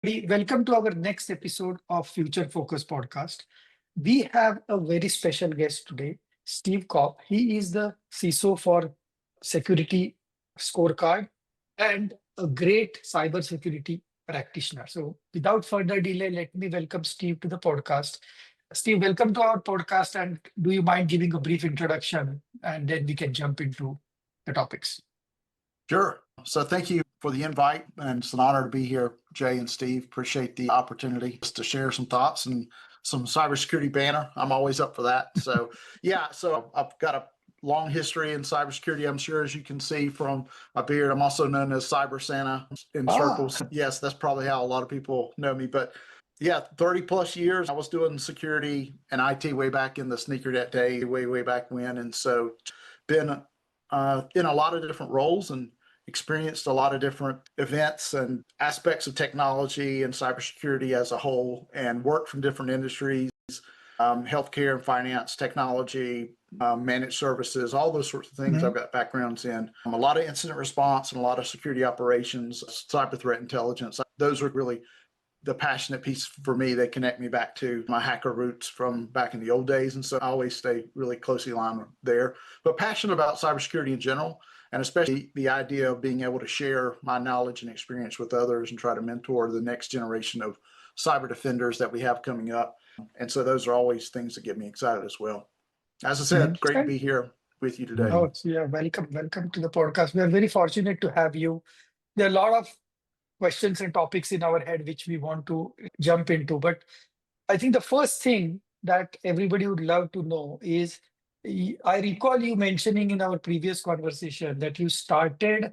Welcome to our next episode of Future Focus podcast. We have a very special guest today, Steve Cobb. He is the CISO for Security Scorecard and a great cybersecurity practitioner. So, without further delay, let me welcome Steve to the podcast. Steve, welcome to our podcast. And do you mind giving a brief introduction and then we can jump into the topics? Sure. So thank you for the invite, and it's an honor to be here, Jay and Steve. Appreciate the opportunity to share some thoughts and some cybersecurity banner. I'm always up for that. So so I've got a long history in cybersecurity. I'm sure, as you can see from my beard, I'm also known as Cyber Santa in circles. Yes, that's probably how a lot of people know me. But yeah, 30 plus years. I was doing security and IT way back in the sneaker net day, way back when. And so been in a lot of different roles and experienced a lot of different events and aspects of technology and cybersecurity as a whole, and worked from different industries, healthcare and finance, technology, managed services, all those sorts of things. I've got backgrounds in a lot of incident response and a lot of security operations, cyber threat intelligence. Those are really the passionate piece for me. They connect me back to my hacker roots from back in the old days. And so I always stay really closely aligned there, but passionate about cybersecurity in general, and especially the idea of being able to share my knowledge and experience with others and try to mentor the next generation of cyber defenders that we have coming up. And so those are always things that get me excited as well. As I said, great to be here with you today. Oh, yeah, welcome to the podcast. We are very fortunate to have you. There are a lot of questions and topics in our head which we want to jump into. But I think the first thing that everybody would love to know is, I recall you mentioning in our previous conversation that you started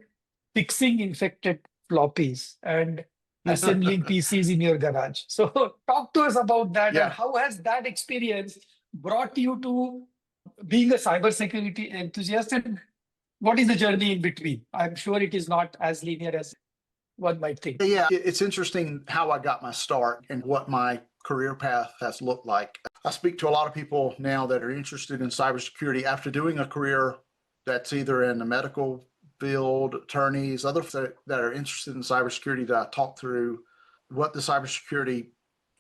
fixing infected floppies and assembling PCs in your garage. So talk to us about that. Yeah. And how has that experience brought you to being a cybersecurity enthusiast, and what is the journey in between? I'm sure it is not as linear as one might think. Yeah, it's interesting how I got my start and what my career path has looked like. I speak to a lot of people now that are interested in cybersecurity after doing a career that's either in the medical field, attorneys, others that are interested in cybersecurity, that I talk through what the cybersecurity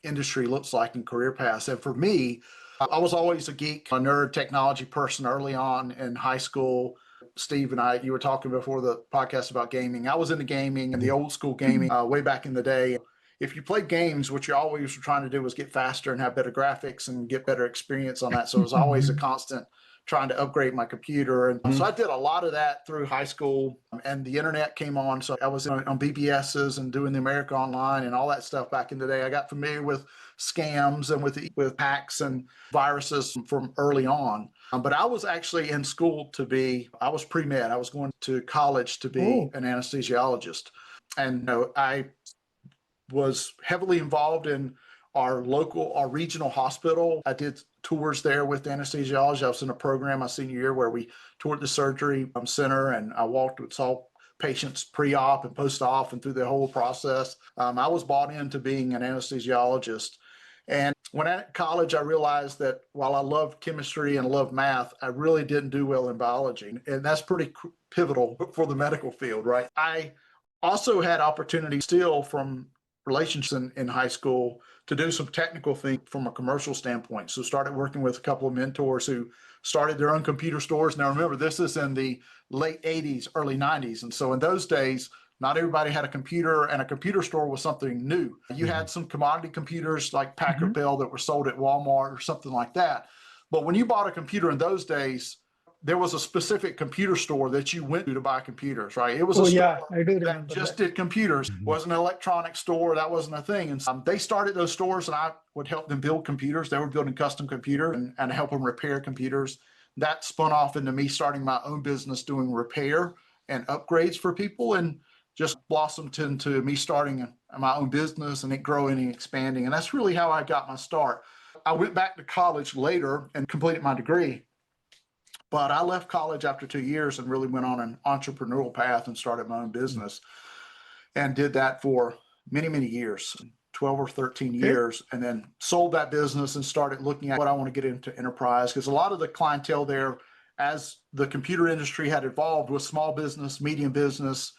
industry looks like in career paths. And for me, I was always a geek, a nerd, technology person early on in high school. Steve and I, you were talking before the podcast about gaming. I was into gaming and the old school gaming way back in the day. If you played games, what you always were trying to do was get faster and have better graphics and get better experience on that. So it was always a constant trying to upgrade my computer. And so I did a lot of that through high school, and the internet came on. So I was on BBSs and doing the America Online and all that stuff back in the day. I got familiar with scams and with hacks and viruses from early on. But I was actually in school I was pre-med. I was going to college to be an anesthesiologist. And I was heavily involved in our regional hospital. I did tours there with anesthesiology. I was in a program my senior year where we toured the surgery center, and I saw patients pre-op and post-op and through the whole process. I was bought into being an anesthesiologist. And when at college, I realized that while I loved chemistry and loved math, I really didn't do well in biology. And that's pretty pivotal for the medical field, right? I also had opportunity still from relationships in high school to do some technical things from a commercial standpoint. So started working with a couple of mentors who started their own computer stores. Now remember, this is in the late 80s, early 90s. And so in those days, not everybody had a computer, and a computer store was something new. You had some commodity computers like Packard Bell that were sold at Walmart or something like that. But when you bought a computer in those days, there was a specific computer store that you went to buy computers, right? It was a store that just did computers. It wasn't an electronic store. That wasn't a thing. And they started those stores, and I would help them build computers. They were building custom computers and help them repair computers. That spun off into me starting my own business doing repair and upgrades for people, and just blossomed into me starting my own business and it growing and expanding. And that's really how I got my start. I went back to college later and completed my degree. But I left college after 2 years and really went on an entrepreneurial path and started my own business, and did that for many, many years, 12 or 13 years, and then sold that business and started looking at what I want to get into enterprise, because a lot of the clientele there, as the computer industry had evolved, with small business, medium business,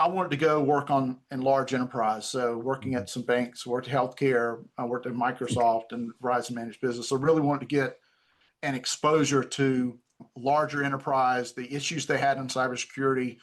I wanted to go work in large enterprise. So working at some banks, worked healthcare, I worked at Microsoft and Verizon Managed Business. So really wanted to get an exposure to larger enterprise, the issues they had in cybersecurity,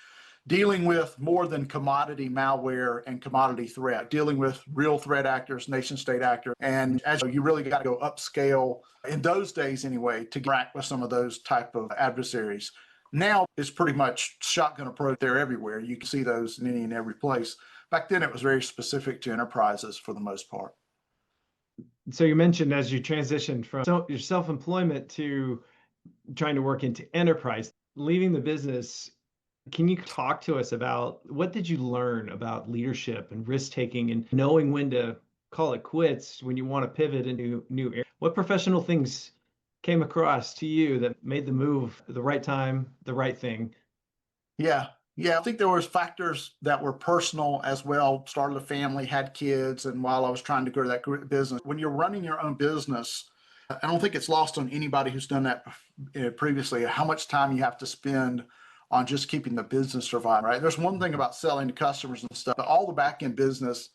dealing with more than commodity malware and commodity threat, dealing with real threat actors, nation state actors. And as you really got to go upscale in those days anyway, to interact with some of those type of adversaries. Now it's pretty much shotgun approach. They're everywhere. You can see those in any and every place. Back then it was very specific to enterprises for the most part. So you mentioned as you transitioned from your self-employment to trying to work into enterprise, leaving the business, can you talk to us about what did you learn about leadership and risk-taking and knowing when to call it quits when you want to pivot into new areas? What professional things came across to you that made the move at the right time, the right thing? Yeah. I think there was factors that were personal as well. Started a family, had kids, and while I was trying to grow that business, when you're running your own business, I don't think it's lost on anybody who's done that previously, how much time you have to spend on just keeping the business surviving, right? There's one thing about selling to customers and stuff, but all the back end business.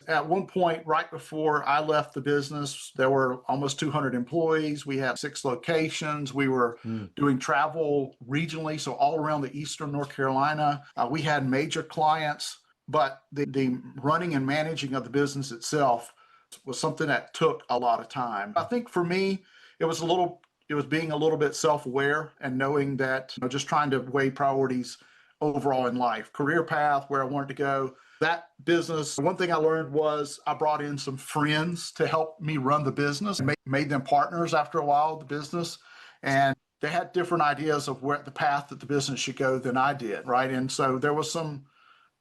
At one point, right before I left the business, there were almost 200 employees. We had 6 locations. We were doing travel regionally, so all around the eastern North Carolina. We had major clients, but the running and managing of the business itself was something that took a lot of time. I think for me, it was being a little bit self-aware and knowing that, just trying to weigh priorities overall in life, career path, where I wanted to go. That business, one thing I learned was I brought in some friends to help me run the business, made them partners after a while of the business. And they had different ideas of where the path that the business should go than I did, right? And so there was some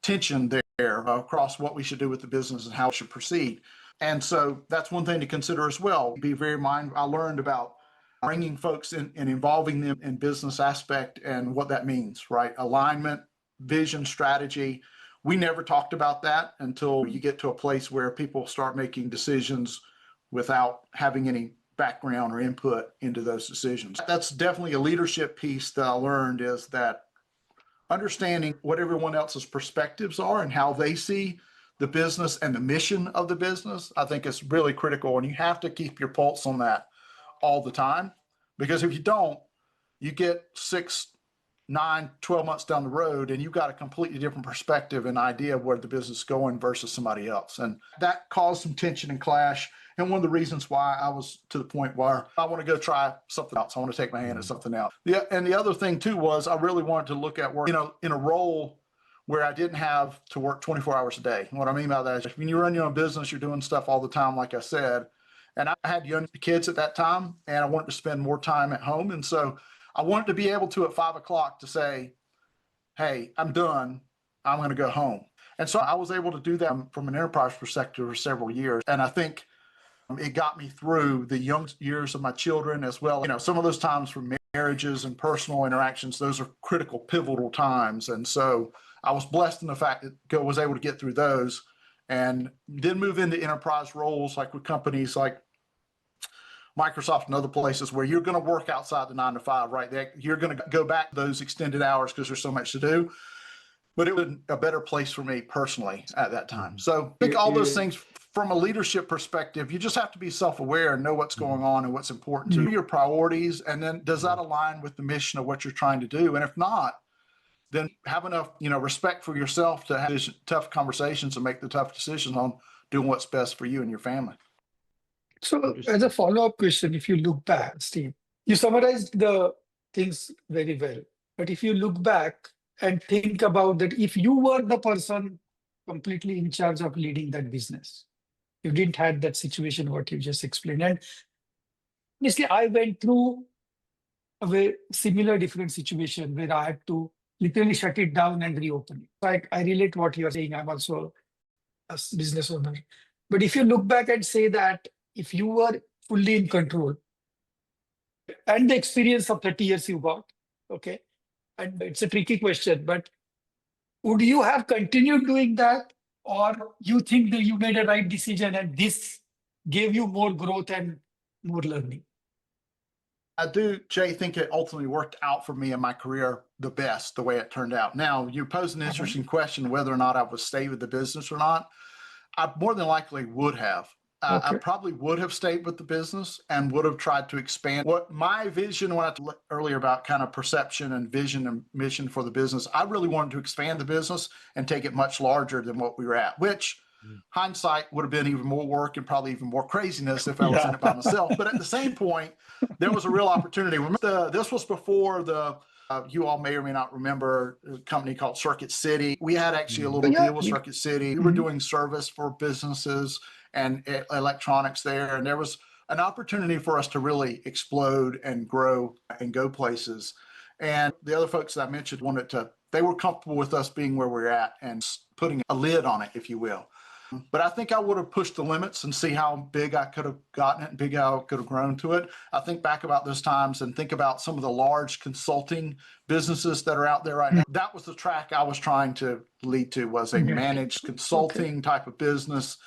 tension there across what we should do with the business and how it should proceed. And so that's one thing to consider as well. Be very mindful. I learned about bringing folks in and involving them in business aspect and what that means, right? Alignment, vision, strategy. We never talked about that until you get to a place where people start making decisions without having any background or input into those decisions. That's definitely a leadership piece that I learned, is that understanding what everyone else's perspectives are and how they see the business and the mission of the business, I think is really critical. And you have to keep your pulse on that all the time, because if you don't, you get 6, 9, 12 months down the road and you've got a completely different perspective and idea of where the business is going versus somebody else. And that caused some tension and clash. And one of the reasons why I was to the point where I want to go try something else. I want to take my hand at something else. Yeah. And the other thing too was I really wanted to look at work, in a role where I didn't have to work 24 hours a day. And what I mean by that is when you run your own business, you're doing stuff all the time, like I said. And I had young kids at that time and I wanted to spend more time at home. And so I wanted to be able to, at 5 o'clock, to say, hey, I'm done. I'm going to go home. And so I was able to do that from an enterprise perspective for several years. And I think it got me through the young years of my children as well. Some of those times for marriages and personal interactions, those are critical, pivotal times. And so I was blessed in the fact that I was able to get through those and then move into enterprise roles, like with companies like Microsoft and other places where you're going to work outside the 9 to 5, right? You're going to go back to those extended hours because there's so much to do. But it was a better place for me personally at that time. So I think all those things from a leadership perspective, you just have to be self-aware and know what's going on and what's important to you, your priorities. And then does that align with the mission of what you're trying to do? And if not, then have enough, respect for yourself to have tough conversations and make the tough decisions on doing what's best for you and your family. So as a follow-up question, if you look back, Steve, you summarized the things very well. But if you look back and think about that, if you were the person completely in charge of leading that business, you didn't have that situation, what you just explained. And honestly, I went through a very similar different situation where I had to literally shut it down and reopen it. I relate what you're saying. I'm also a business owner. But if you look back and say that if you were fully in control and the experience of 30 years you got, okay, and it's a tricky question, but would you have continued doing that, or you think that you made a right decision and this gave you more growth and more learning? I do, Jay, think it ultimately worked out for me in my career the best, the way it turned out. Now, you pose an interesting question whether or not I would stay with the business or not. I more than likely would have. I Okay. probably would have stayed with the business and would have tried to expand what my vision, when I talked earlier about kind of perception and vision and mission for the business, I really wanted to expand the business and take it much larger than what we were at, which hindsight would have been even more work and probably even more craziness if I was in Yeah. it by myself. But at the same point, there was a real opportunity. Remember, this was before you all may or may not remember a company called Circuit City. We had actually a little Yeah. deal with Circuit City. We were Mhm. doing service for businesses and electronics there. And there was an opportunity for us to really explode and grow and go places. And the other folks that I mentioned they were comfortable with us being where we're at and putting a lid on it, if you will. But I think I would have pushed the limits and see how big I could have gotten it and big how I could have grown to it. I think back about those times and think about some of the large consulting businesses that are out there right now. That was the track I was trying to lead to, was a Yeah. managed consulting type of business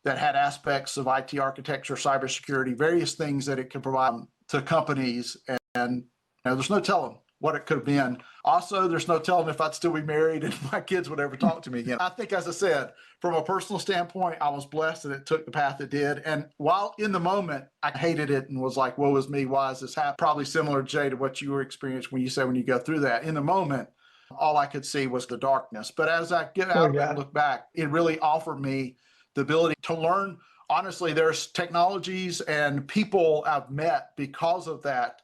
that had aspects of IT architecture, cybersecurity, various things that it could provide to companies. And there's no telling what it could have been. Also, there's no telling if I'd still be married and my kids would ever talk to me again. I think, as I said, from a personal standpoint, I was blessed that it took the path it did. And while in the moment, I hated it and was like, woe is me, why is this happening? Probably similar, Jay, to what you were experiencing when you said when you go through that. In the moment, all I could see was the darkness. But as I get out of it and look back, it really offered me the ability to learn. Honestly, there's technologies and people I've met because of that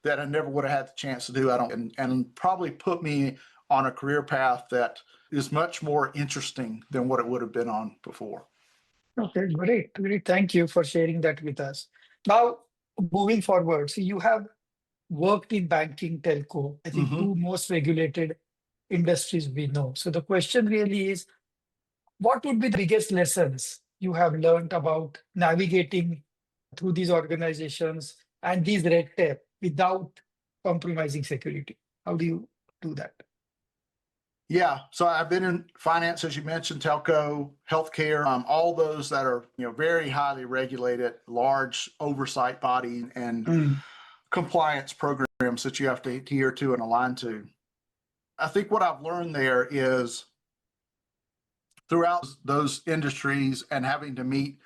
I never would have had the chance to do. And probably put me on a career path that is much more interesting than what it would have been on before. Okay, great. Great. Thank you for sharing that with us. Now, moving forward, so you have worked in banking, telco, I think two most regulated industries we know. So the question really is, what would be the biggest lessons you have learned about navigating through these organizations and these red tape without compromising security? How do you do that? Yeah, so I've been in finance, as you mentioned, telco, healthcare, all those that are very highly regulated, large oversight body and compliance programs that you have to adhere to and align to. I think what I've learned there is throughout those industries and having to meet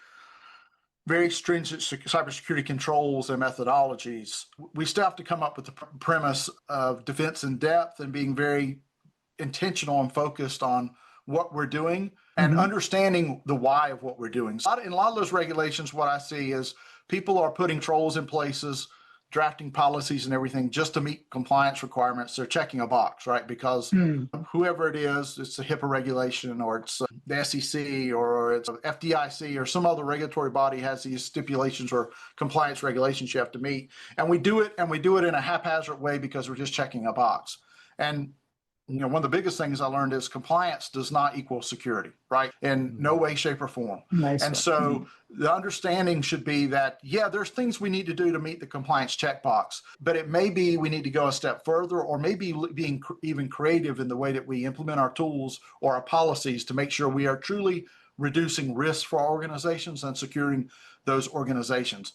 very stringent cybersecurity controls and methodologies, we still have to come up with the premise of defense in depth and being very intentional and focused on what we're doing and understanding the why of what we're doing. So in a lot of those regulations, what I see is people are putting controls in places, drafting policies and everything just to meet compliance requirements. They're checking a box, right? Because whoever it is, it's a HIPAA regulation or it's the SEC or it's FDIC or some other regulatory body has these stipulations or compliance regulations you have to meet. And we do it in a haphazard way because we're just checking a box. And one of the biggest things I learned is compliance does not equal security, right? In no way, shape, or form. Nice. And so the understanding should be that, yeah, there's things we need to do to meet the compliance checkbox, but it may be we need to go a step further or maybe being even creative in the way that we implement our tools or our policies to make sure we are truly reducing risk for our organizations and securing those organizations.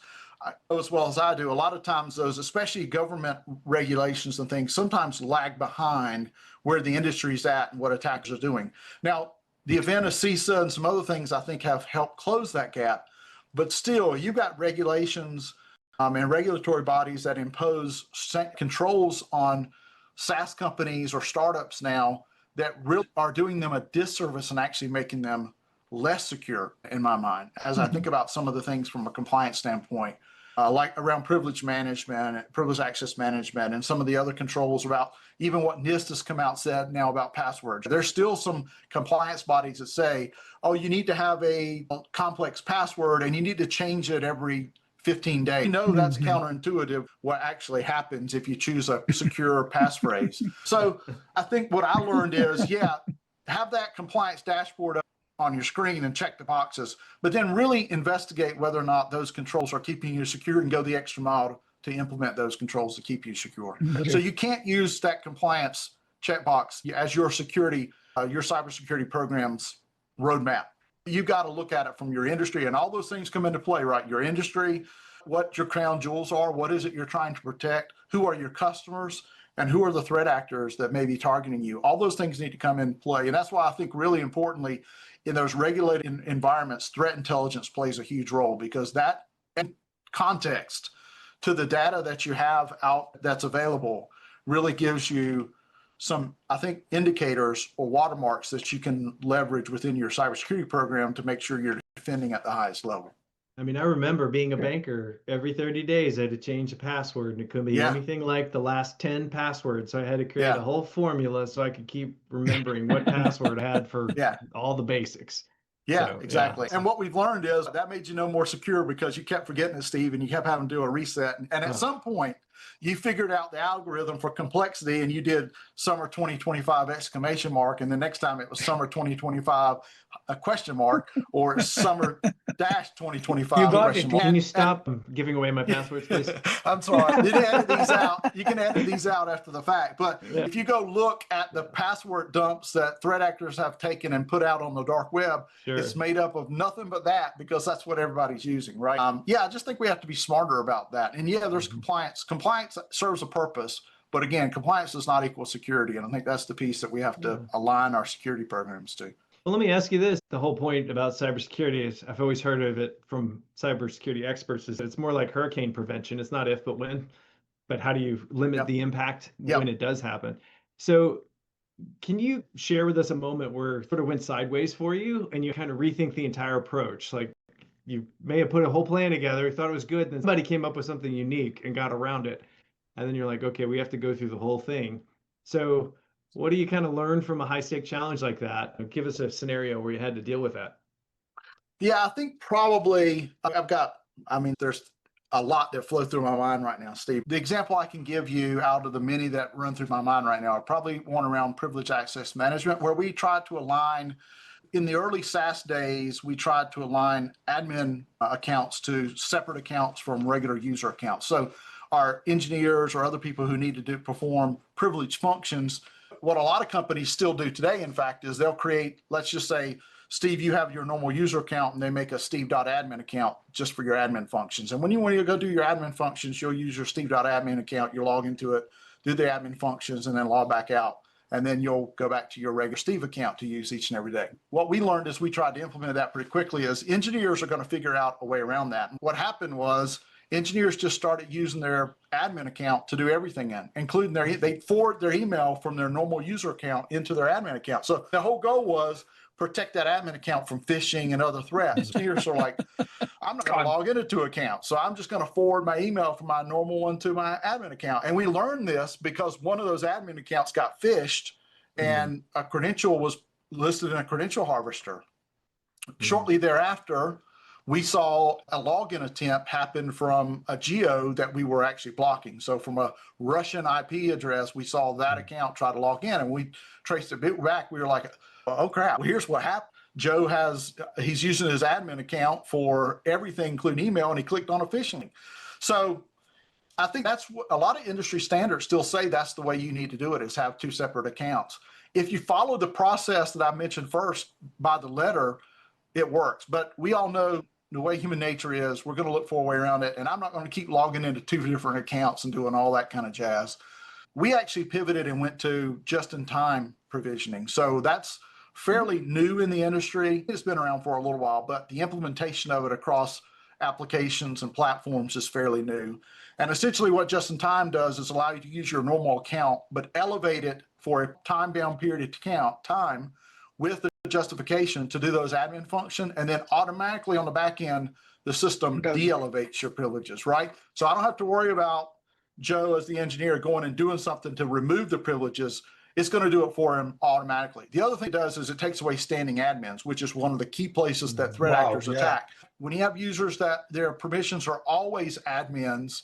As well as I do, a lot of times those, especially government regulations and things, sometimes lag behind where the industry's at and what attackers are doing. Now, the event of CISA and some other things I think have helped close that gap, but still, you've got regulations and regulatory bodies that impose controls on SaaS companies or startups now that really are doing them a disservice and actually making them less secure, in my mind, as I think about some of the things from a compliance standpoint, like around privilege management, privilege access management, and some of the other controls about even what NIST has come out and said now about passwords. There's still some compliance bodies that say, oh, you need to have a complex password and you need to change it every 15 days. You know that's counterintuitive what actually happens if you choose a secure passphrase. So I think what I learned is, yeah, have that compliance dashboard up on your screen and check the boxes, but then really investigate whether or not those controls are keeping you secure and go the extra mile to implement those controls to keep you secure. So you can't use that compliance checkbox as your security, your cybersecurity program's roadmap. You've got to look at it from your industry, and all those things come into play, right? Your industry, what your crown jewels are, what is it you're trying to protect, who are your customers, and who are the threat actors that may be targeting you. All those things need to come into play. And that's why I think really importantly, in those regulated environments, threat intelligence plays a huge role, because that context to the data that you have out that's available really gives you some, I think, indicators or watermarks that you can leverage within your cybersecurity program to make sure you're defending at the highest level. I mean, I remember being a banker, every 30 days I had to change a password, and it couldn't be anything like the last 10 passwords. So I had to create a whole formula so I could keep remembering what password I had for all the basics. Yeah, So, exactly. And what we've learned is that made you no more secure because you kept forgetting it, Steve, and you kept having to do a reset. And at some point, you figured out the algorithm for complexity, and you did summer 2025 exclamation mark. And the next time it was summer 2025 a question mark, or summer dash 2025 You got question it. mark. Can you stop giving away my passwords, please? I'm sorry. You didn't edit these out. You can edit these out after the fact. But if you go look at the password dumps that threat actors have taken and put out on the dark web, it's made up of nothing but that, because that's what everybody's using, right? I just think we have to be smarter about that. And there's compliance. Compliance serves a purpose, but again, compliance does not equal security. And I think that's the piece that we have to align our security programs to. Well, let me ask you this. The whole point about cybersecurity is, I've always heard of it from cybersecurity experts, is it's more like hurricane prevention. It's not if, but when. But how do you limit the impact when it does happen? So can you share with us a moment where it sort of went sideways for you and you kind of rethink the entire approach? Like, you may have put a whole plan together, thought it was good, then somebody came up with something unique and got around it. And then you're like, okay, we have to go through the whole thing. So what do you kind of learn from a high stake challenge like that? Give us a scenario where you had to deal with that. Yeah, I think probably there's a lot that flow through my mind right now, Steve. The example I can give you out of the many that run through my mind right now are probably one around privileged access management, where we tried to align, in the early SaaS days, we tried to align admin accounts to separate accounts from regular user accounts. So our engineers or other people who need to perform privileged functions, what a lot of companies still do today, in fact, is they'll create, let's just say, Steve, you have your normal user account, and they make a steve.admin account just for your admin functions. And when you go do your admin functions, you'll use your steve.admin account, you'll log into it, do the admin functions, and then log back out. And then you'll go back to your regular Steve account to use each and every day. What we learned as we tried to implement that pretty quickly is engineers are going to figure out a way around that. And what happened was engineers just started using their admin account to do everything in, including they forward their email from their normal user account into their admin account. So the whole goal was protect that admin account from phishing and other threats. Engineers are like, I'm not going to log into two accounts, so I'm just going to forward my email from my normal one to my admin account. And we learned this because one of those admin accounts got phished, and a credential was listed in a credential harvester. Shortly thereafter, we saw a login attempt happen from a geo that we were actually blocking. So from a Russian IP address, we saw that account try to log in, and we traced it back. We were like, oh crap, well, here's what happened. Joe he's using his admin account for everything, including email, and he clicked on a phishing link. So I think that's what a lot of industry standards still say, that's the way you need to do it, is have two separate accounts. If you follow the process that I mentioned first by the letter, it works. But we all know the way human nature is, we're going to look for a way around it. And I'm not going to keep logging into two different accounts and doing all that kind of jazz. We actually pivoted and went to just-in-time provisioning. So that's fairly new in the industry. It's been around for a little while, but the implementation of it across applications and platforms is fairly new. And essentially what just-in-time does is allow you to use your normal account, but elevate it for a time-bound period of time with the justification to do those admin function, and then automatically on the back end, the system de-elevates your privileges, right? So I don't have to worry about Joe as the engineer going and doing something to remove the privileges. It's going to do it for him automatically. The other thing it does is it takes away standing admins, which is one of the key places that threat actors attack. When you have users that their permissions are always admins,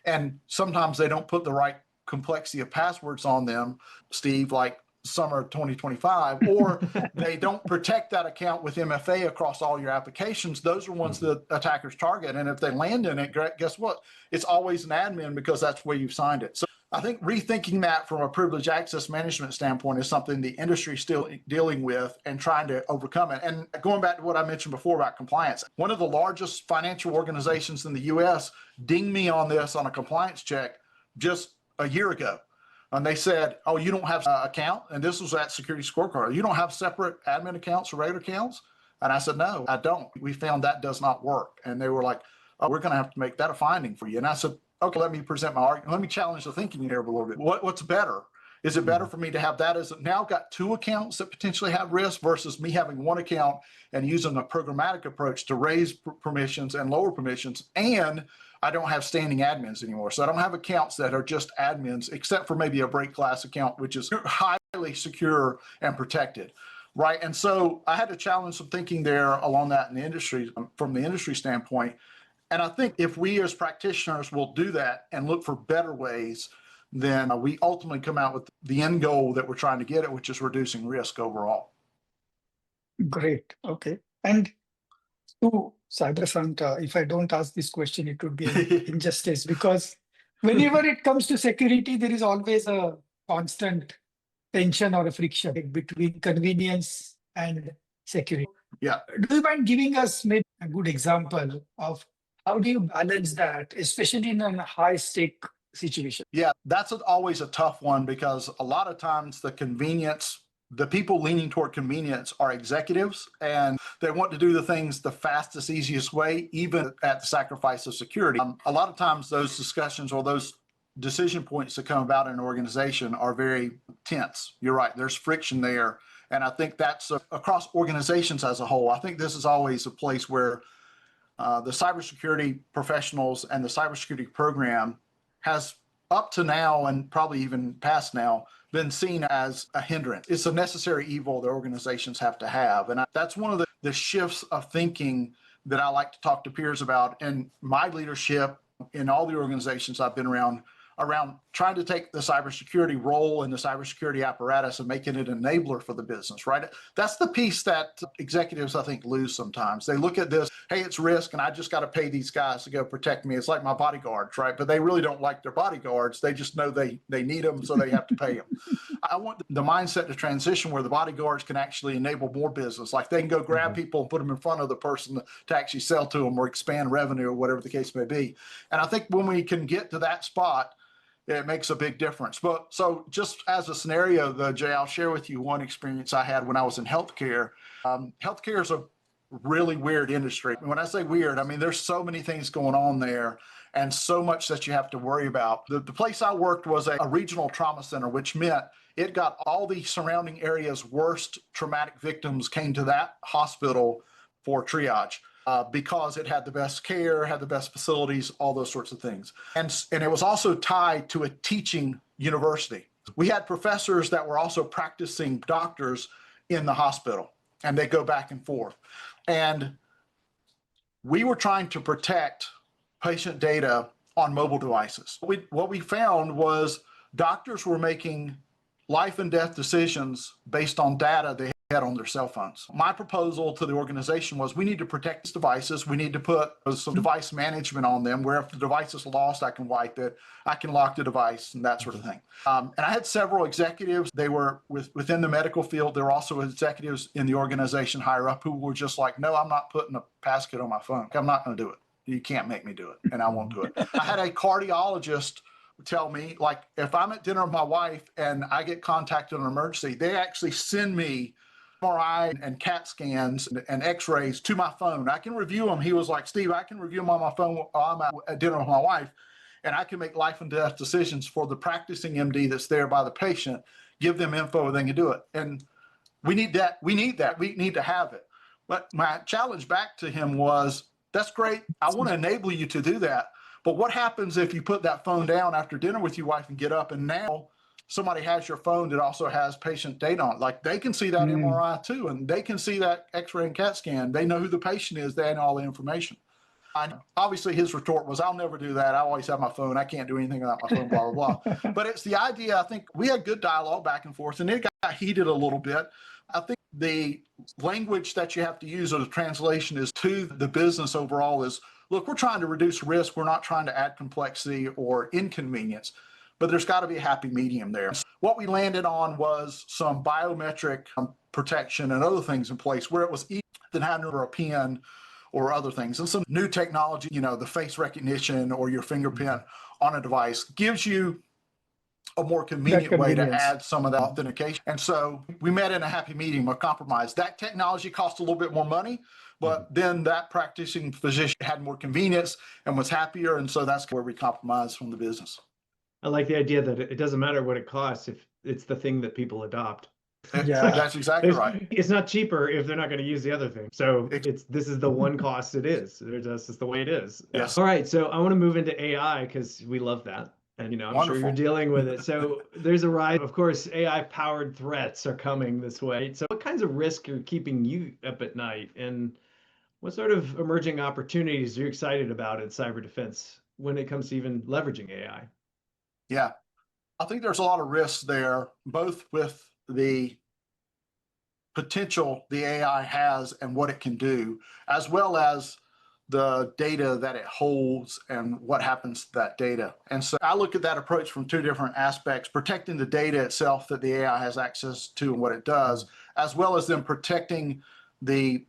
and sometimes they don't put the right complexity of passwords on them, Steve, like summer 2025, or they don't protect that account with MFA across all your applications, those are ones that attackers target. And if they land in it, guess what? It's always an admin because that's where you've signed it. So I think rethinking that from a privilege access management standpoint is something the industry is still dealing with and trying to overcome it. And going back to what I mentioned before about compliance, one of the largest financial organizations in the US dinged me on this on a compliance check just a year ago. And they said, oh, you don't have an account? And this was at Security Scorecard. You don't have separate admin accounts or regular accounts? And I said, no, I don't. We found that does not work. And they were like, oh, we're going to have to make that a finding for you. And I said, okay, let me present my argument. Let me challenge the thinking here a little bit. What's better? Is it better for me to have that as now I've got two accounts that potentially have risk versus me having one account and using a programmatic approach to raise permissions and lower permissions? And I don't have standing admins anymore. So I don't have accounts that are just admins, except for maybe a break class account, which is highly secure and protected. Right. And so I had to challenge some thinking there along that in the industry, from the industry standpoint. And I think if we as practitioners will do that and look for better ways, then we ultimately come out with the end goal that we're trying to get at, which is reducing risk overall. Great. Okay. And to Cyberfront, if I don't ask this question, it would be an injustice, because whenever it comes to security, there is always a constant tension or a friction between convenience and security. Yeah. Do you mind giving us maybe a good example of how do you balance that, especially in a high stake situation? Yeah, that's always a tough one, because a lot of times the people leaning toward convenience are executives, and they want to do the things the fastest, easiest way, even at the sacrifice of security. A lot of times those discussions or those decision points that come about in an organization are very tense. You're right. There's friction there. And I think that's across organizations as a whole. I think this is always a place where the cybersecurity professionals and the cybersecurity program has, up to now and probably even past now, been seen as a hindrance. It's a necessary evil that organizations have to have. And that's one of the shifts of thinking that I like to talk to peers about in my leadership in all the organizations I've been around trying to take the cybersecurity role and the cybersecurity apparatus and making it an enabler for the business, right? That's the piece that executives, I think, lose sometimes. They look at this, hey, it's risk, and I just got to pay these guys to go protect me. It's like my bodyguards, right? But they really don't like their bodyguards. They just know they need them, so they have to pay them. I want the mindset to transition where the bodyguards can actually enable more business. Like they can go grab people and put them in front of the person to actually sell to them or expand revenue or whatever the case may be. And I think when we can get to that spot, it makes a big difference. But so just as a scenario, though, Jay, I'll share with you one experience I had when I was in healthcare. Healthcare is a really weird industry. When I say weird, I mean, there's so many things going on there and so much that you have to worry about. The place I worked was a regional trauma center, which meant it got all the surrounding area's worst traumatic victims came to that hospital for triage. Because it had the best care, had the best facilities, all those sorts of things. And it was also tied to a teaching university. We had professors that were also practicing doctors in the hospital, and they go back and forth. And we were trying to protect patient data on mobile devices. What we found was doctors were making life and death decisions based on data they had on their cell phones. My proposal to the organization was we need to protect these devices. We need to put some device management on them where if the device is lost, I can wipe it, I can lock the device and that sort of thing. And I had several executives. They were within the medical field. There were also executives in the organization higher up who were just like, no, I'm not putting a passcode on my phone. I'm not going to do it. You can't make me do it, and I won't do it. I had a cardiologist tell me, like, if I'm at dinner with my wife and I get contacted in an emergency, they actually send me MRI and CAT scans and x-rays to my phone. I can review them. He was like, Steve, I can review them on my phone while I'm at dinner with my wife, and I can make life and death decisions for the practicing MD that's there by the patient, give them info and they can do it. And we need that. We need to have it. But my challenge back to him was, that's great. I want to enable you to do that. But what happens if you put that phone down after dinner with your wife and get up, and now somebody has your phone that also has patient data on it? Like, they can see that MRI too, and they can see that x-ray and CAT scan. They know who the patient is. They know all the information. Obviously, his retort was, I'll never do that. I always have my phone. I can't do anything without my phone, blah, blah, blah. But it's the idea. I think we had good dialogue back and forth, and it got heated a little bit. I think the language that you have to use as a translation is to the business overall is, look, we're trying to reduce risk. We're not trying to add complexity or inconvenience. but there's got to be a happy medium there. What we landed on was some biometric protection and other things in place where it was easier than having a PIN or other things. And some new technology, the face recognition or your fingerprint on a device gives you a more convenient way to add some of that authentication. And so we met in a happy medium, a compromise. That technology cost a little bit more money, but then that practicing physician had more convenience and was happier. And so that's where we compromised from the business. I like the idea that it doesn't matter what it costs if it's the thing that people adopt. Yeah, that's exactly right. It's not cheaper if they're not going to use the other thing. So this is the one cost it is. It's just the way it is. Yes. All right. So I want to move into AI because we love that. And, I'm Wonderful. sure you're dealing with it. So there's a rise. Of course, AI powered threats are coming this way. So what kinds of risk are keeping you up at night? And what sort of emerging opportunities are you excited about in cyber defense when it comes to even leveraging AI? Yeah, I think there's a lot of risks there, both with the potential the AI has and what it can do, as well as the data that it holds and what happens to that data. And so I look at that approach from two different aspects: protecting the data itself that the AI has access to and what it does, as well as then protecting the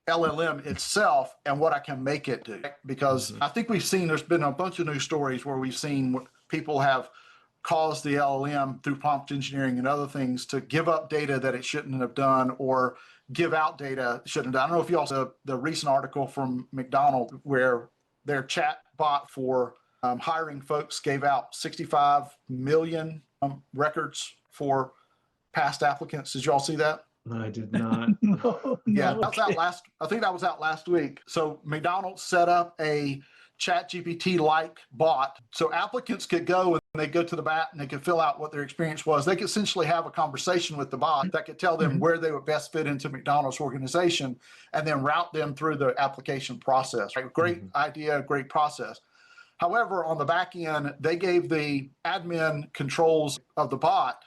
LLM itself and what I can make it do. Because I think there's been a bunch of news stories where we've seen people have caused the LLM through prompt engineering and other things to give up data that it shouldn't have done, or give out data it shouldn't have done. I don't know if you all saw the recent article from McDonald's where their chat bot for hiring folks gave out 65 million records for past applicants. Did you all see that? I did not. No, Yeah, no, that was out I think that was out last week. So McDonald's set up a ChatGPT-like bot so applicants could go and they go to the bot and they could fill out what their experience was. They could essentially have a conversation with the bot that could tell them where they would best fit into McDonald's organization and then route them through the application process. Right? Great idea, great process. However, on the back end, they gave the admin controls of the bot,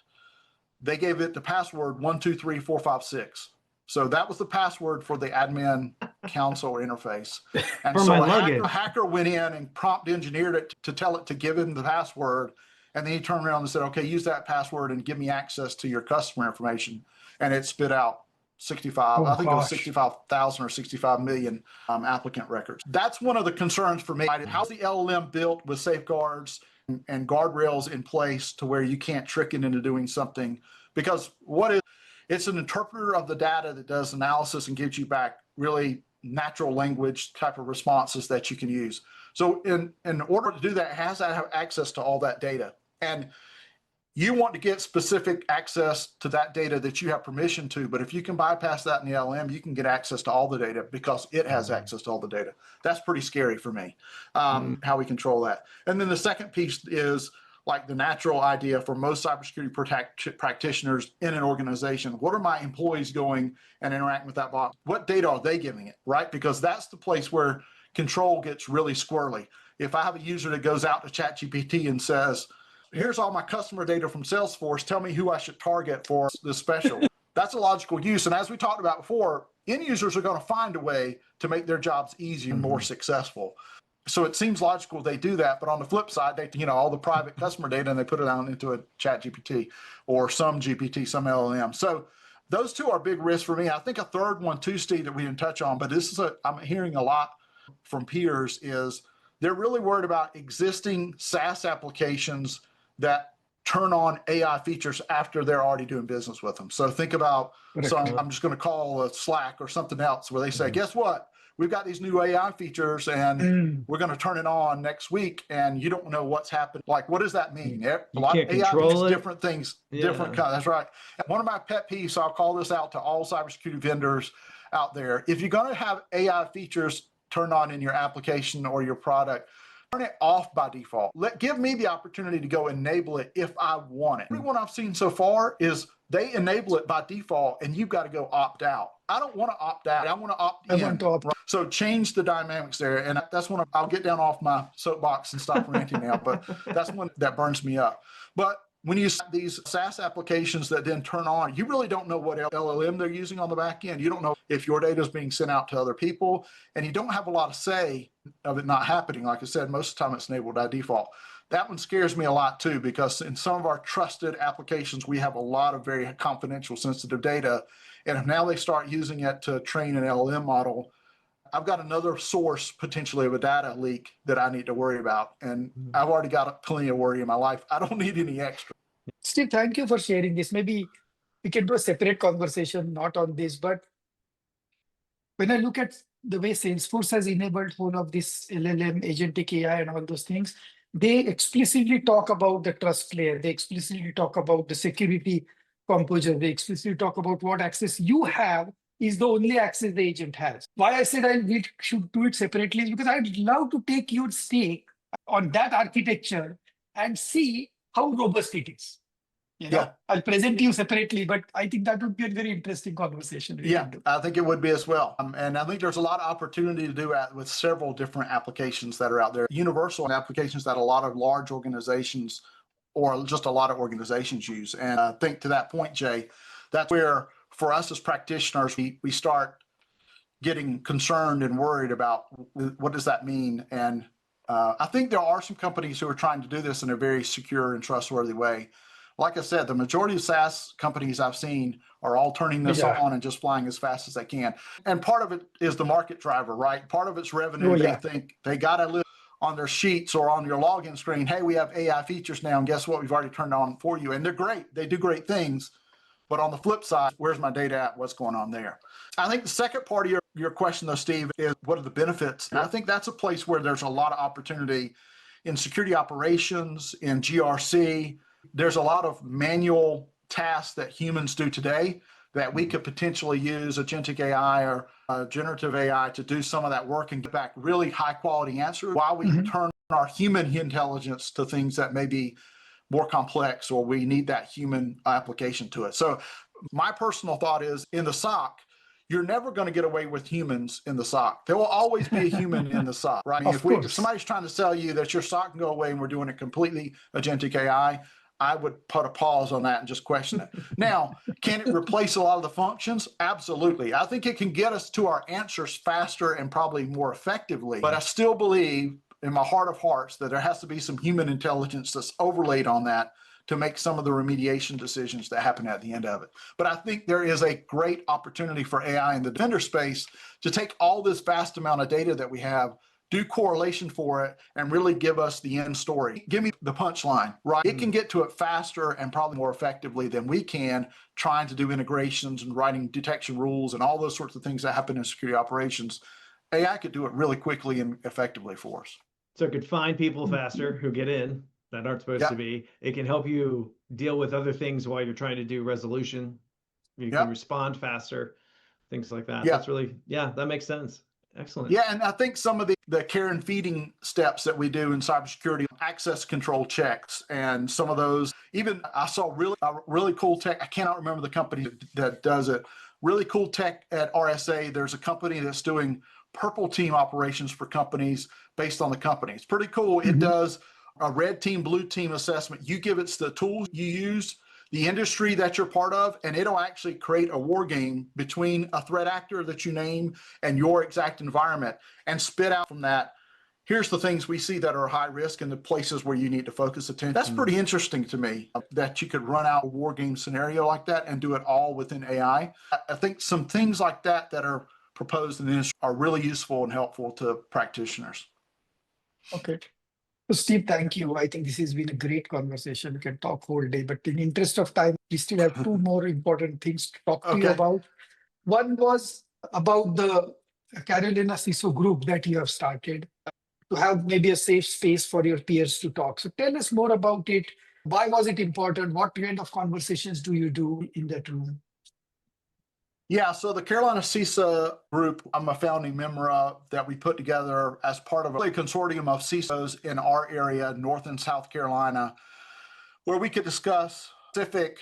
they gave it the password 123456. So that was the password for the admin console interface. And For so my a hacker went in and prompt engineered it to tell it to give him the password. And then he turned around and said, okay, use that password and give me access to your customer information. And it spit out 65, I think it was 65,000 or 65 million applicant records. That's one of the concerns for me. How's the LLM built with safeguards and guardrails in place to where you can't trick it into doing something? Because it's an interpreter of the data that does analysis and gives you back really natural language type of responses that you can use. So in order to do that, it has to have access to all that data. And you want to get specific access to that data that you have permission to, but if you can bypass that in the LLM, you can get access to all the data because it has access to all the data. That's pretty scary for me, how we control that. And then the second piece is like the natural idea for most cybersecurity practitioners in an organization. What are my employees going and interacting with that bot? What data are they giving it, right? Because that's the place where control gets really squirrely. If I have a user that goes out to ChatGPT and says, here's all my customer data from Salesforce, tell me who I should target for this special. That's a logical use. And as we talked about before, end users are going to find a way to make their jobs easier and more successful. So it seems logical they do that, but on the flip side, they all the private customer data and they put it out into a chat GPT or some GPT, some LLM. So those two are big risks for me. I think a third one too, Steve, that we didn't touch on, but I'm hearing a lot from peers is they're really worried about existing SaaS applications that turn on AI features after they're already doing business with them. So think about I'm just going to call a Slack or something else where they say, guess what? We've got these new AI features and we're going to turn it on next week and you don't know what's happened. Like, what does that mean? A lot of AI means different things, different kinds. That's right. And one of my pet peeves, so I'll call this out to all cybersecurity vendors out there. If you're going to have AI features turned on in your application or your product, turn it off by default. Give me the opportunity to go enable it if I want it. Everyone I've seen so far is they enable it by default and you've got to go opt out. I don't want to opt out. I want to opt in. So change the dynamics there. And that's when I'll get down off my soapbox and stop ranting now, but that's one that burns me up. But when you see these SaaS applications that then turn on, you really don't know what LLM they're using on the back end. You don't know if your data is being sent out to other people, and you don't have a lot of say of it not happening. Like I said, most of the time it's enabled by default. That one scares me a lot too, because in some of our trusted applications, we have a lot of very confidential, sensitive data. And if now they start using it to train an LLM model, I've got another source potentially of a data leak that I need to worry about. And I've already got plenty of worry in my life. I don't need any extra. Steve, thank you for sharing this. Maybe we can do a separate conversation, not on this, but when I look at the way Salesforce has enabled whole of this LLM, agentic AI, and all those things, they explicitly talk about the trust layer. They explicitly talk about the security composure. They explicitly talk about what access you have is the only access the agent has. Why I said we should do it separately is because I'd love to take your stake on that architecture and see how robust it is. Yeah. I'll present you separately, but I think that would be a very interesting conversation. Yeah, I think it would be as well. And I think there's a lot of opportunity to do that with several different applications that are out there. Universal applications that a lot of large organizations or just a lot of organizations use. And I think to that point, Jay, that's where for us as practitioners, we start getting concerned and worried about what does that mean? And I think there are some companies who are trying to do this in a very secure and trustworthy way. Like I said, the majority of SaaS companies I've seen are all turning this on and just flying as fast as they can. And part of it is the market driver, right? Part of it's revenue. They think they got to live on their sheets or on your login screen. Hey, we have AI features now, and guess what? We've already turned on for you. And they're great. They do great things. But on the flip side, where's my data at? What's going on there? I think the second part of your question, though, Steve, is what are the benefits? And I think that's a place where there's a lot of opportunity in security operations, in GRC. There's a lot of manual tasks that humans do today that we could potentially use agentic AI or generative AI to do some of that work and get back really high quality answers while we turn our human intelligence to things that may be more complex or we need that human application to it. So my personal thought is in the SOC, you're never going to get away with humans in the SOC. There will always be a human in the SOC, right? I mean, if somebody's trying to sell you that your SOC can go away and we're doing it completely agentic AI, I would put a pause on that and just question it. Now, can it replace a lot of the functions? Absolutely. I think it can get us to our answers faster and probably more effectively. But I still believe in my heart of hearts that there has to be some human intelligence that's overlaid on that to make some of the remediation decisions that happen at the end of it. But I think there is a great opportunity for AI in the vendor space to take all this vast amount of data that we have, do correlation for it, and really give us the end story. Give me the punchline, right? It can get to it faster and probably more effectively than we can trying to do integrations and writing detection rules and all those sorts of things that happen in security operations. AI could do it really quickly and effectively for us. So it could find people faster who get in that aren't supposed to be. It can help you deal with other things while you're trying to do resolution. You can respond faster, things like that. That's really, that makes sense. Excellent. Yeah, and I think some of the care and feeding steps that we do in cybersecurity, access control checks, and some of those, even I saw really cool tech. I cannot remember the company that does it. Really cool tech at RSA. There's a company that's doing purple team operations for companies based on the company. It's pretty cool. It does a red team, blue team assessment. You give it the tools you use, the industry that you're part of, and it'll actually create a war game between a threat actor that you name and your exact environment and spit out from that. Here's the things we see that are high risk and the places where you need to focus attention. That's pretty interesting to me that you could run out a war game scenario like that and do it all within AI. I think some things like that that are proposed in the industry are really useful and helpful to practitioners. Okay. So Steve, thank you. I think this has been a great conversation. We can talk whole day, but in interest of time, we still have two more important things to talk to you about. One was about the Carolina CISO group that you have started to have maybe a safe space for your peers to talk. So tell us more about it. Why was it important? What kind of conversations do you do in that room? Yeah, so the Carolina CISO group, I'm a founding member of, that we put together as part of a consortium of CISOs in our area, North and South Carolina, where we could discuss specific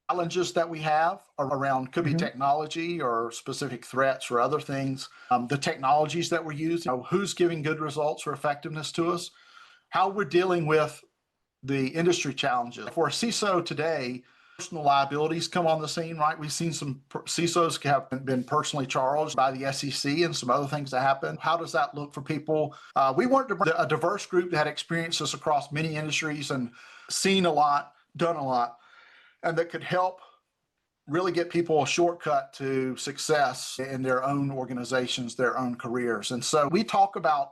challenges that we have around, could be technology or specific threats or other things, the technologies that we're using, who's giving good results or effectiveness to us, how we're dealing with the industry challenges. For a CISO today, personal liabilities come on the scene, right? We've seen some CISOs have been personally charged by the SEC and some other things that happen. How does that look for people? We wanted a diverse group that had experiences across many industries and seen a lot, done a lot, and that could help really get people a shortcut to success in their own organizations, their own careers. And so we talk about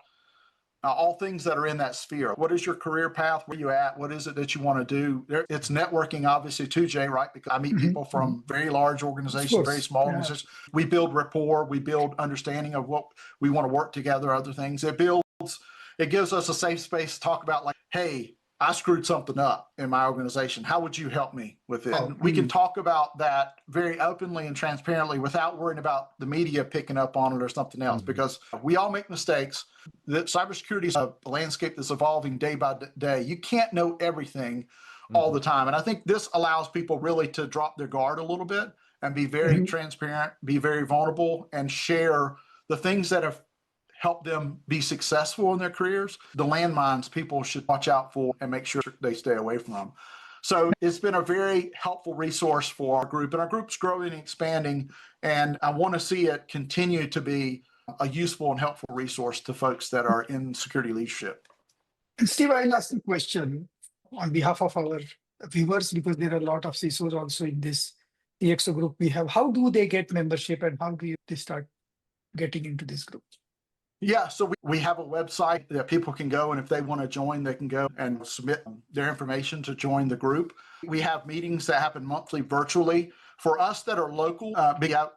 all things that are in that sphere. What is your career path? Where are you at? What is it that you want to do? It's networking, obviously, too, Jay, right? Because I meet people from very large organizations, very small organizations. We build rapport. We build understanding of what we want to work together, other things. It gives us a safe space to talk about, like, hey, I screwed something up in my organization. How would you help me with it? And we can talk about that very openly and transparently without worrying about the media picking up on it or something else, because we all make mistakes. That cybersecurity is a landscape that's evolving day by day. You can't know everything all the time. And I think this allows people really to drop their guard a little bit and be very transparent, be very vulnerable, and share the things that have help them be successful in their careers, the landmines people should watch out for and make sure they stay away from them. So it's been a very helpful resource for our group, and our group's growing and expanding, and I want to see it continue to be a useful and helpful resource to folks that are in security leadership. And Steve, I'll ask a question on behalf of our viewers, because there are a lot of CISOs also in this EXO group we have. How do they get membership, and how do they start getting into this group? Yeah, so we have a website that people can go, and if they want to join, they can go and submit their information to join the group. We have meetings that happen monthly virtually. For us that are local,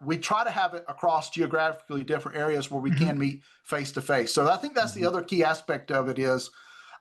we try to have it across geographically different areas where we can meet face to face. So I think that's the other key aspect of it is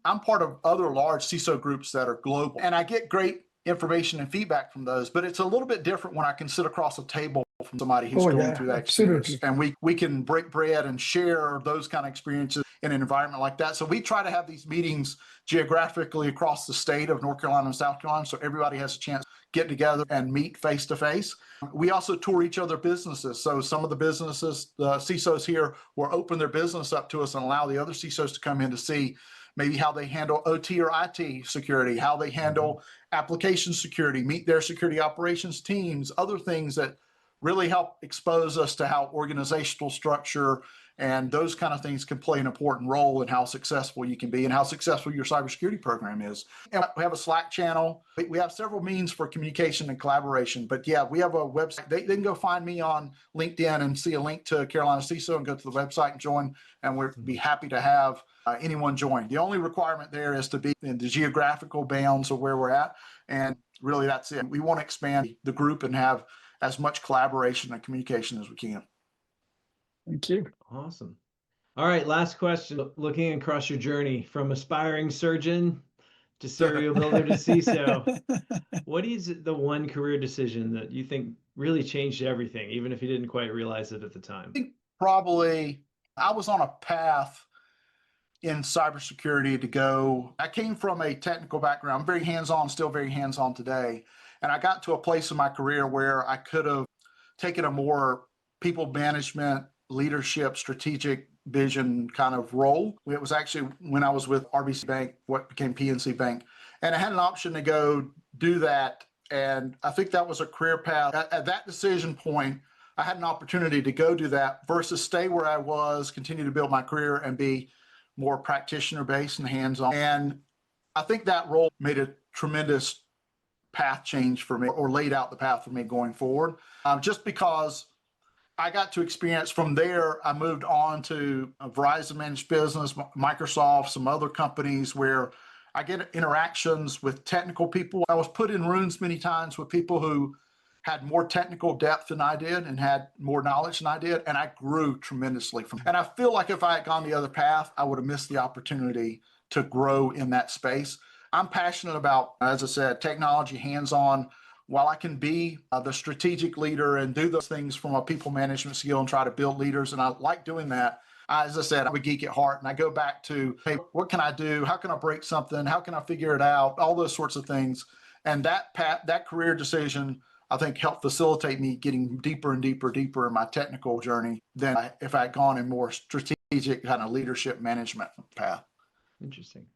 I'm part of other large CISO groups that are global, and I get great information and feedback from those, but it's a little bit different when I can sit across a table from somebody who's going through that experience. And we can break bread and share those kind of experiences in an environment like that. So we try to have these meetings geographically across the state of North Carolina and South Carolina, so everybody has a chance to get together and meet face to face. We also tour each other businesses. So some of the businesses, the CISOs here, will open their business up to us and allow the other CISOs to come in to see maybe how they handle OT or IT security, how they handle application security, meet their security operations teams, other things that really help expose us to how organizational structure and those kind of things can play an important role in how successful you can be and how successful your cybersecurity program is. And we have a Slack channel. We have several means for communication and collaboration. But yeah, we have a website. They can go find me on LinkedIn and see a link to Carolina CISO and go to the website and join. And we'd be happy to have anyone join. The only requirement there is to be in the geographical bounds of where we're at. And really, that's it. We want to expand the group and have as much collaboration and communication as we can. Thank you. Awesome. All right, last question. Looking across your journey from aspiring surgeon to serial builder to CISO, what is the one career decision that you think really changed everything, even if you didn't quite realize it at the time? I think probably I was on a path in cybersecurity to go. I came from a technical background. I'm very hands-on, still very hands-on today. And I got to a place in my career where I could have taken a more people management, leadership, strategic vision kind of role. It was actually when I was with RBC Bank, what became PNC Bank. And I had an option to go do that. And I think that was a career path. At that decision point, I had an opportunity to go do that versus stay where I was, continue to build my career and be more practitioner-based and hands-on. And I think that role made a tremendous path change for me, or laid out the path for me going forward. Just because I got to experience from there, I moved on to a Verizon managed business, Microsoft, some other companies where I get interactions with technical people. I was put in rooms many times with people who had more technical depth than I did and had more knowledge than I did, and I grew tremendously from it. And I feel like if I had gone the other path, I would have missed the opportunity to grow in that space. I'm passionate about, as I said, technology, hands-on. While I can be the strategic leader and do those things from a people management skill and try to build leaders, and I like doing that, as I said, I'm a geek at heart, and I go back to, hey, what can I do? How can I break something? How can I figure it out? All those sorts of things. And that career decision, I think, helped facilitate me getting deeper and deeper in my technical journey than if I had gone in more strategic kind of leadership management path. Interesting.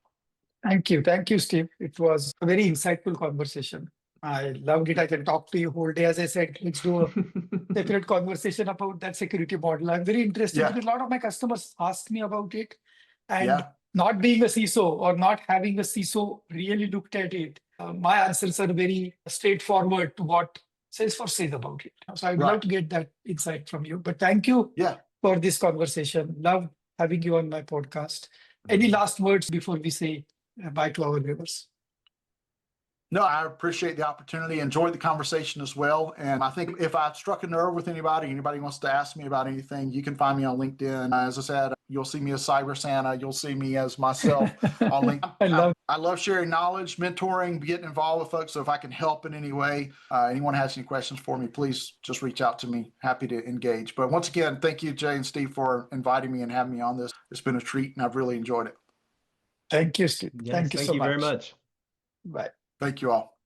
Thank you. Thank you, Steve. It was a very insightful conversation. I loved it. I can talk to you whole day. As I said, let's do a separate conversation about that security model. I'm very interested Yeah. because a lot of my customers ask me about it. And Yeah. not being a CISO or not having a CISO really looked at it, my answers are very straightforward to what Salesforce says about it. So I'd Right. love to get that insight from you. But thank you Yeah. for this conversation. Love having you on my podcast. Any last words before we say bye to our viewers? No, I appreciate the opportunity, enjoyed the conversation as well. And I think if I struck a nerve with anybody wants to ask me about anything, you can find me on LinkedIn. As I said, you'll see me as Cyber Santa. You'll see me as myself on LinkedIn. I love sharing knowledge, mentoring, getting involved with folks. So if I can help in any way, anyone has any questions for me, please just reach out to me. Happy to engage. But once again, thank you, Jay and Steve, for inviting me and having me on this. It's been a treat and I've really enjoyed it. Thank you, Steve. Yes, Thank you so very much. much. Bye. Thank you all.